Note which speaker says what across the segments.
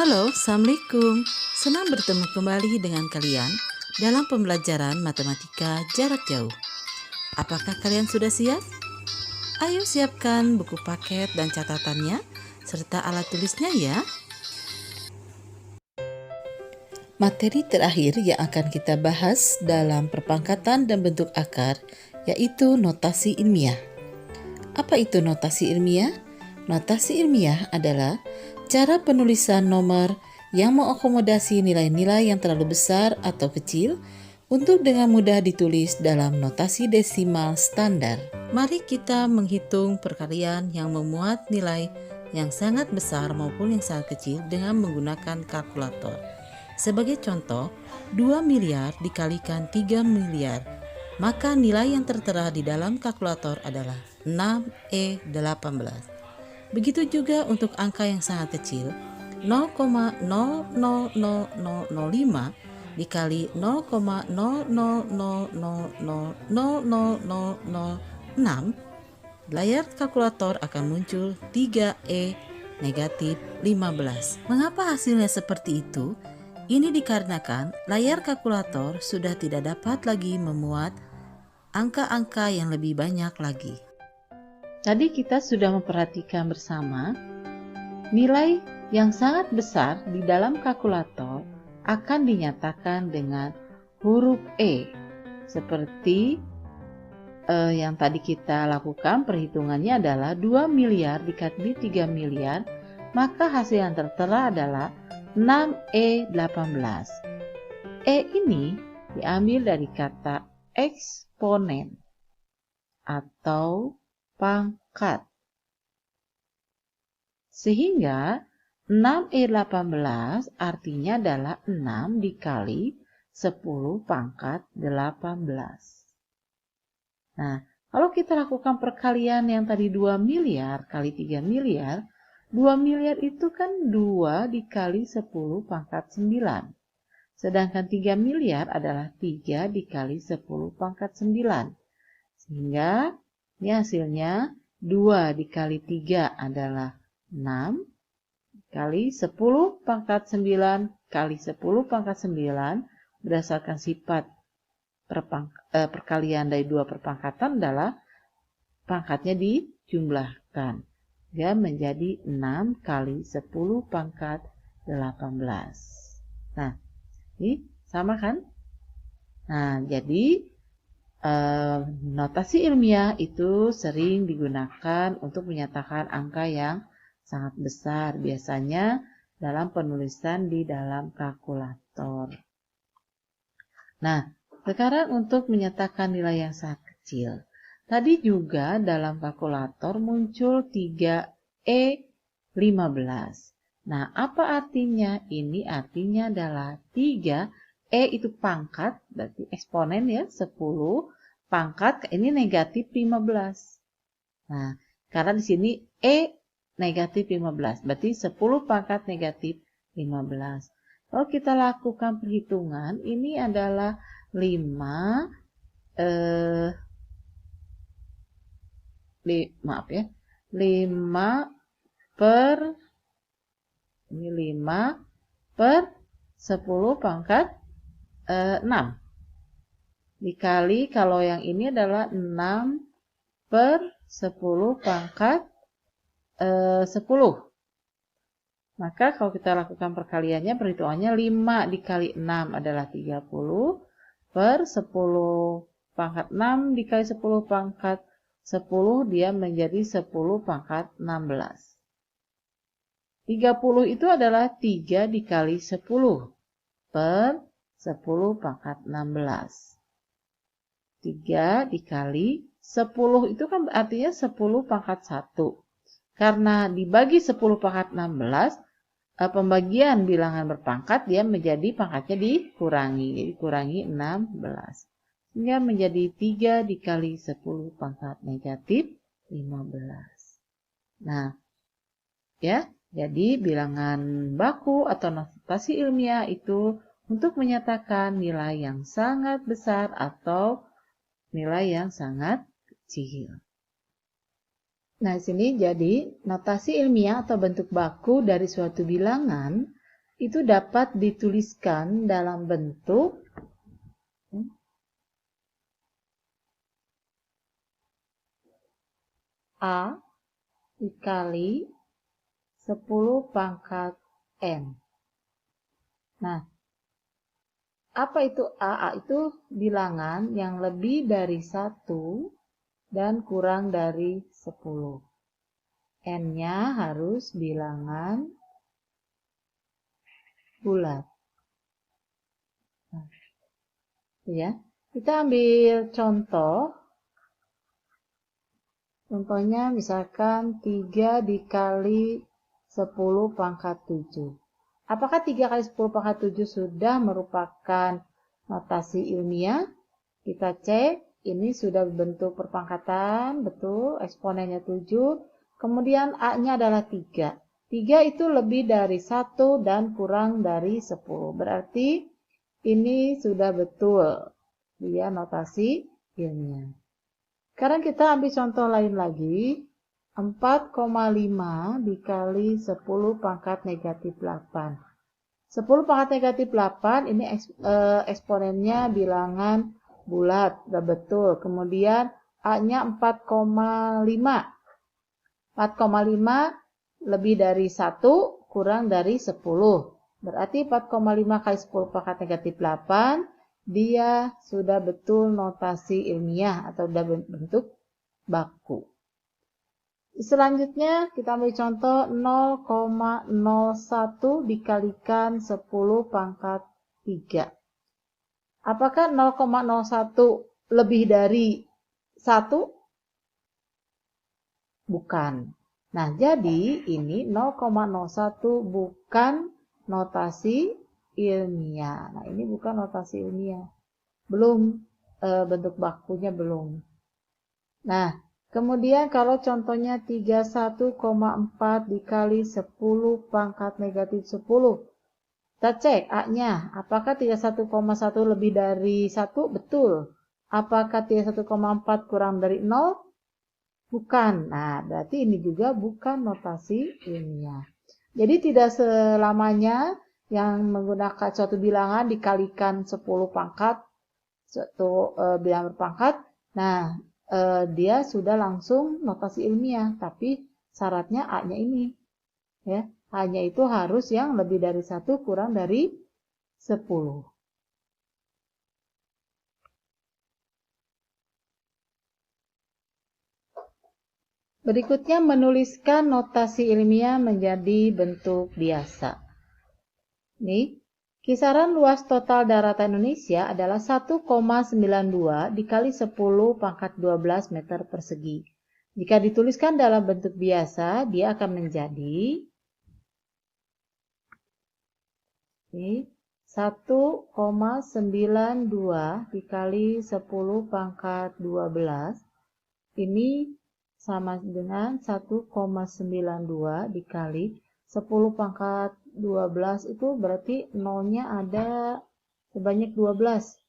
Speaker 1: Halo, Assalamualaikum. Senang bertemu kembali dengan kalian dalam pembelajaran matematika jarak jauh. Apakah kalian sudah siap? Ayo siapkan buku paket dan catatannya, serta alat tulisnya ya. Materi terakhir yang akan kita bahas dalam perpangkatan dan bentuk akar, yaitu notasi ilmiah. Apa itu notasi ilmiah? Notasi ilmiah adalah cara penulisan nomor yang mengakomodasi nilai-nilai yang terlalu besar atau kecil untuk dengan mudah ditulis dalam notasi desimal standar. Mari kita menghitung perkalian yang memuat nilai yang sangat besar maupun yang sangat kecil dengan menggunakan kalkulator. Sebagai contoh, 2 miliar dikalikan 3 miliar, maka nilai yang tertera di dalam kalkulator adalah 6E18. Begitu juga untuk angka yang sangat kecil, 0,000005 dikali 0,00000006, layar kalkulator akan muncul 3E negatif 15. Mengapa hasilnya seperti itu? Ini dikarenakan layar kalkulator sudah tidak dapat lagi memuat angka-angka yang lebih banyak lagi. Tadi kita sudah memperhatikan bersama nilai yang sangat besar di dalam kalkulator akan dinyatakan dengan huruf E. Seperti yang tadi kita lakukan, perhitungannya adalah 2 miliar dikali 3 miliar, maka hasil yang tertera adalah 6E18. E ini diambil dari kata eksponen atau pangkat. Sehingga 6E18 artinya adalah 6 dikali 10 pangkat 18. Nah, kalau kita lakukan perkalian yang tadi 2 miliar kali 3 miliar, 2 miliar itu kan 2 dikali 10 pangkat 9. Sedangkan 3 miliar adalah 3 dikali 10 pangkat 9. Sehingga ini hasilnya 2 dikali 3 adalah 6 kali 10 pangkat 9 kali 10 pangkat 9 berdasarkan sifat perkalian dari dua perpangkatan adalah pangkatnya dijumlahkan. Dia menjadi 6 kali 10 pangkat 18. Nah, ini sama kan? Nah, jadi notasi ilmiah itu sering digunakan untuk menyatakan angka yang sangat besar, biasanya dalam penulisan di dalam kalkulator. Nah, sekarang untuk menyatakan nilai yang sangat kecil. Tadi juga dalam kalkulator muncul 3E15. Nah, apa artinya? Ini artinya adalah 3, E itu pangkat, berarti eksponen ya, 10, pangkat, ini negatif 15. Nah, karena di sini E negatif 15, berarti 10 pangkat negatif 15. Kalau kita lakukan perhitungan, ini adalah 5 per 10 pangkat 6 dikali, kalau yang ini adalah 6 per 10 pangkat 10. Maka kalau kita lakukan perkaliannya, perhitungannya 5 dikali 6 adalah 30 per 10 pangkat 6 dikali 10 pangkat 10, dia menjadi 10 pangkat 16. 30 itu adalah 3 dikali 10 per 10 pangkat 16. 3 dikali 10 itu kan artinya 10 pangkat 1. Karena dibagi 10 pangkat 16, pembagian bilangan berpangkat, dia menjadi pangkatnya dikurangi. Jadi kurangi 16. Sehingga menjadi 3 dikali 10 pangkat negatif 15. Nah, ya, jadi bilangan baku atau notasi ilmiah itu untuk menyatakan nilai yang sangat besar atau nilai yang sangat kecil. Nah, sini jadi notasi ilmiah atau bentuk baku dari suatu bilangan itu dapat dituliskan dalam bentuk A dikali 10 pangkat N. Nah, apa itu A? A itu bilangan yang lebih dari 1 dan kurang dari 10. N-nya harus bilangan bulat. Nah, ya. Kita ambil contoh. Contohnya misalkan 3 dikali 10 pangkat 7. Apakah 3 kali 10 pangkat 7 sudah merupakan notasi ilmiah? Kita cek, ini sudah bentuk perpangkatan, betul, eksponennya 7. Kemudian A-nya adalah 3. 3 itu lebih dari 1 dan kurang dari 10. Berarti ini sudah betul. Dia notasi ilmiah. Sekarang kita ambil contoh lain lagi. 4,5 dikali 10 pangkat negatif 8. 10 pangkat negatif 8 ini eksponennya bilangan bulat, udah betul. Kemudian A-nya 4,5. 4,5 lebih dari 1 kurang dari 10. Berarti 4,5 kali 10 pangkat negatif 8, dia sudah betul notasi ilmiah atau sudah bentuk baku. Selanjutnya kita ambil contoh 0,01 dikalikan 10 pangkat 3. Apakah 0,01 lebih dari 1? Bukan. Nah, jadi ini 0,01 bukan notasi ilmiah. Nah, ini bukan notasi ilmiah. Belum, bentuk bakunya belum. Nah, kemudian kalau contohnya 31,4 dikali 10 pangkat negatif 10. Kita cek A-nya. Apakah 31,1 lebih dari 1? Betul. Apakah 31,4 kurang dari 0? Bukan. Nah, berarti ini juga bukan notasi ilmiah. Jadi tidak selamanya yang menggunakan suatu bilangan dikalikan 10 pangkat, suatu bilangan berpangkat, nah dia sudah langsung notasi ilmiah, tapi syaratnya A-nya ini. Ya, A-nya itu harus yang lebih dari 1 kurang dari 10. Berikutnya menuliskan notasi ilmiah menjadi bentuk biasa. Nih, kisaran luas total daratan Indonesia adalah 1,92 dikali 10 pangkat 12 meter persegi. Jika dituliskan dalam bentuk biasa, dia akan menjadi 1,92 dikali 10 pangkat 12. Ini sama dengan 1,92 dikali 10 pangkat 12 itu berarti nolnya ada sebanyak 12.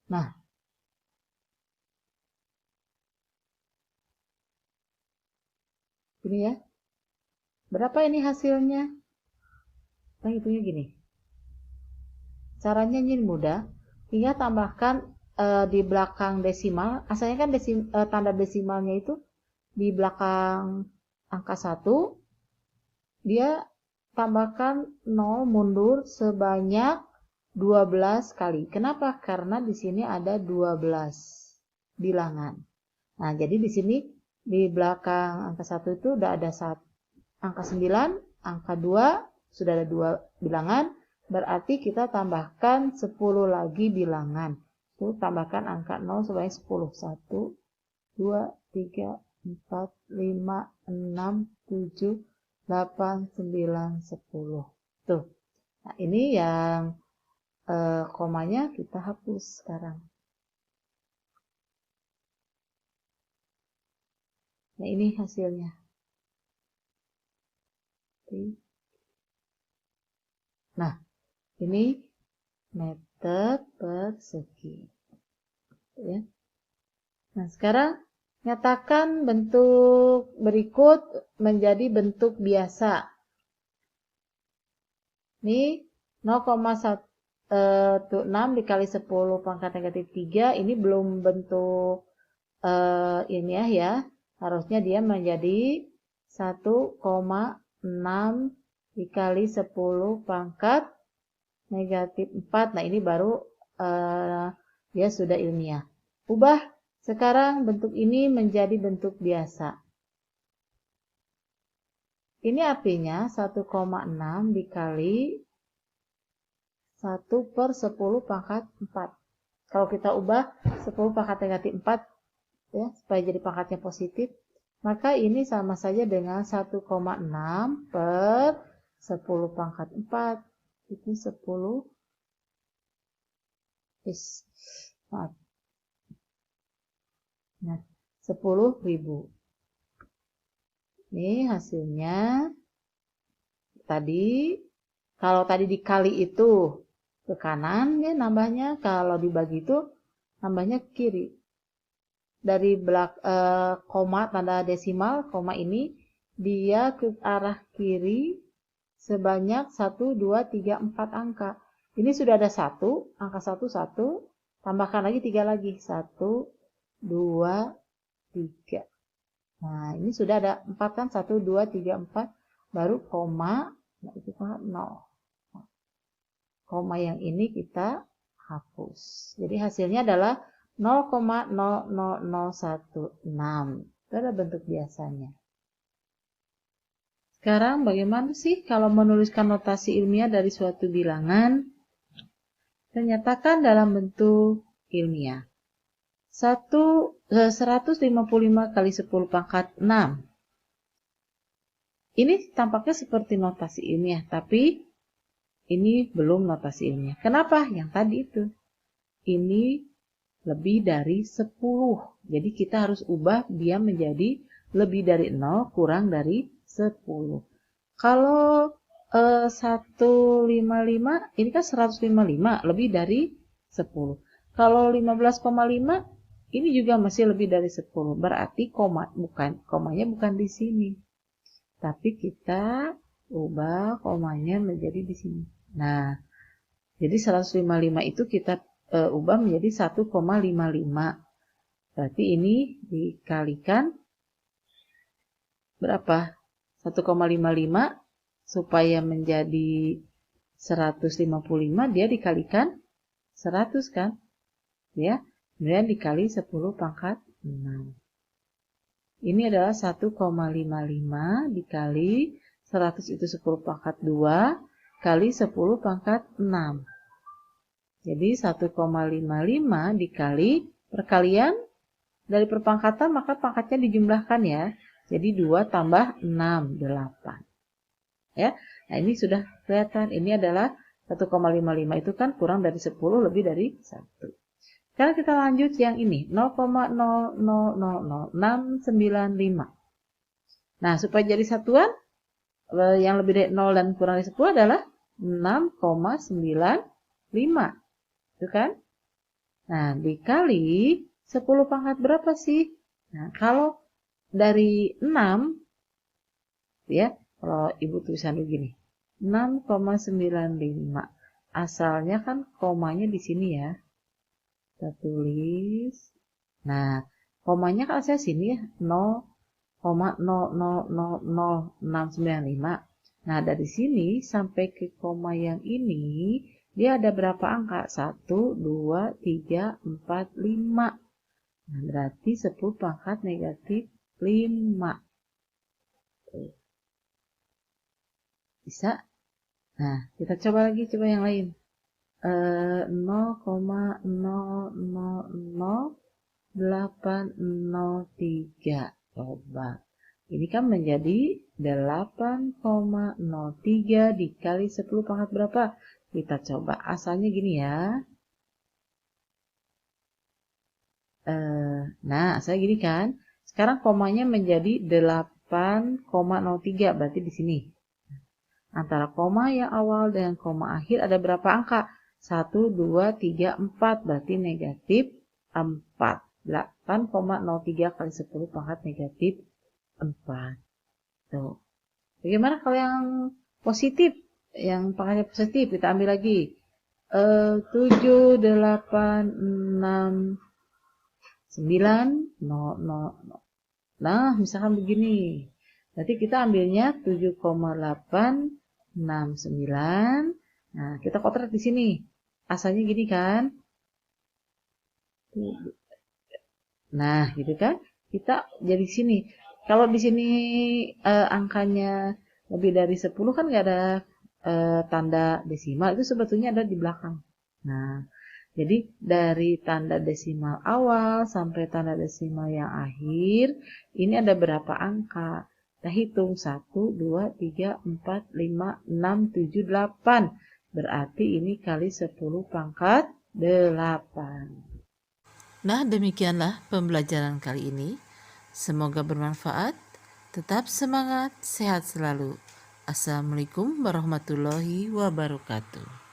Speaker 1: Nah, ini ya. Berapa ini hasilnya? Nah, hitungnya gini. Caranya ini mudah. Tinggal tambahkan di belakang desimal. Asalnya kan tanda desimalnya itu di belakang angka 1. Dia tambahkan 0 mundur sebanyak 12 kali. Kenapa? Karena di sini ada 12 bilangan. Nah, jadi di sini di belakang angka 1 itu udah ada angka 9, angka 2, sudah ada 2 bilangan. Berarti kita tambahkan 10 lagi bilangan. Itu tambahkan angka 0 sebanyak 10. 1, 2, 3, 4, 5, 6, 7, 8, 9, 10. Tuh. Nah, ini yang komanya kita hapus sekarang. Nah, ini hasilnya. Nah, ini meter persegi. Ya. Nah, sekarang Nyatakan bentuk berikut menjadi bentuk biasa. Ini 0,16 dikali 10 pangkat negatif 3. Ini belum bentuk ilmiah ya. Harusnya dia menjadi 1,6 dikali 10 pangkat negatif 4. Nah, ini baru dia sudah ilmiah. Ubah sekarang bentuk ini menjadi bentuk biasa. Ini artinya 1,6 dikali 1 per 10 pangkat 4. Kalau kita ubah 10 pangkat negatif 4, ya, supaya jadi pangkatnya positif, maka ini sama saja dengan 1,6 per 10 pangkat 4. Itu 10. Maaf. Nah, 10.000. Ini hasilnya tadi. Kalau tadi dikali itu ke kanan ya nambahnya, kalau dibagi itu nambahnya ke kiri. Dari koma tanda desimal, koma ini dia ke arah kiri sebanyak 1, 2, 3, 4 angka. Ini sudah ada 1, angka 1, 1, tambahkan lagi 3 lagi. 1, 2, 3. Nah, ini sudah ada 4 kan? 1, 2, 3, 4. Baru koma, nah itu kan 0. Koma yang ini kita hapus. Jadi hasilnya adalah 0,00016. Itu adalah bentuk biasanya. Sekarang bagaimana sih kalau menuliskan notasi ilmiah dari suatu bilangan? Kita nyatakan dalam bentuk ilmiah. 155 kali 10 pangkat 6. Ini tampaknya seperti notasi ilmiah, tapi ini belum notasi ilmiah. Kenapa? Yang tadi itu. Ini lebih dari 10. Jadi kita harus ubah dia menjadi lebih dari 0 kurang dari 10. Kalau 155, ini kan 155 lebih dari 10. Kalau 15,5, ini juga masih lebih dari 10. Berarti komanya bukan di sini. Tapi kita ubah komanya menjadi di sini. Nah, jadi 155 itu kita ubah menjadi 1,55. Berarti ini dikalikan berapa? 1,55 supaya menjadi 155 dia dikalikan 100 kan? Ya, kemudian dikali 10 pangkat 6. Ini adalah 1,55 dikali 100 itu 10 pangkat 2 kali 10 pangkat 6. Jadi 1,55 dikali perkalian dari perpangkatan maka pangkatnya dijumlahkan ya. Jadi 2 tambah 6, 8. Ya. Nah, ini sudah kelihatan. Ini adalah 1,55 itu kan kurang dari 10 lebih dari 1. Sekarang kita lanjut yang ini, 0,0000695. Nah, supaya jadi satuan, yang lebih dari 0 dan kurang dari 10 adalah 6,95. Itu kan? Nah, dikali 10 pangkat berapa sih? Nah, kalau dari 6, ya, kalau ibu tulisan begini, 6,95. Asalnya kan komanya di sini ya. Kita tulis. Nah, komanya kan saya sini ya, 0,0000695. Nah, dari sini sampai ke koma yang ini, dia ada berapa angka? 1, 2, 3, 4, 5. Nah, berarti 10 pangkat negatif 5. Bisa? Nah, kita coba lagi, coba yang lain. 0,000803. Coba. Ini kan menjadi 8,03 dikali 10 pangkat berapa? Kita coba. Asalnya gini ya. Nah, asalnya gini kan. Sekarang komanya menjadi 8,03. Berarti di sini. Antara koma yang awal dengan koma akhir ada berapa angka? 1, 2, 3, 4. Berarti negatif 4. 8,03 kali 10 pangkat negatif 4. Tuh. Bagaimana kalau yang positif? Yang pangkatnya positif, kita ambil lagi. 7, 8, 6, 9, 0, 0. Nah, misalkan begini. Berarti kita ambilnya 7,869. Nah, kita kotak di sini. Asalnya gini kan? Nah, gitu kan? Kita jadi sini. Kalau di sini angkanya lebih dari 10 kan nggak ada tanda desimal, itu sebetulnya ada di belakang. Nah, jadi dari tanda desimal awal sampai tanda desimal yang akhir, ini ada berapa angka? Kita hitung 1, 2, 3, 4, 5, 6, 7, 8. Berarti ini kali 10 pangkat 8.
Speaker 2: Nah, demikianlah pembelajaran kali ini. Semoga bermanfaat. Tetap semangat, sehat selalu. Assalamualaikum warahmatullahi wabarakatuh.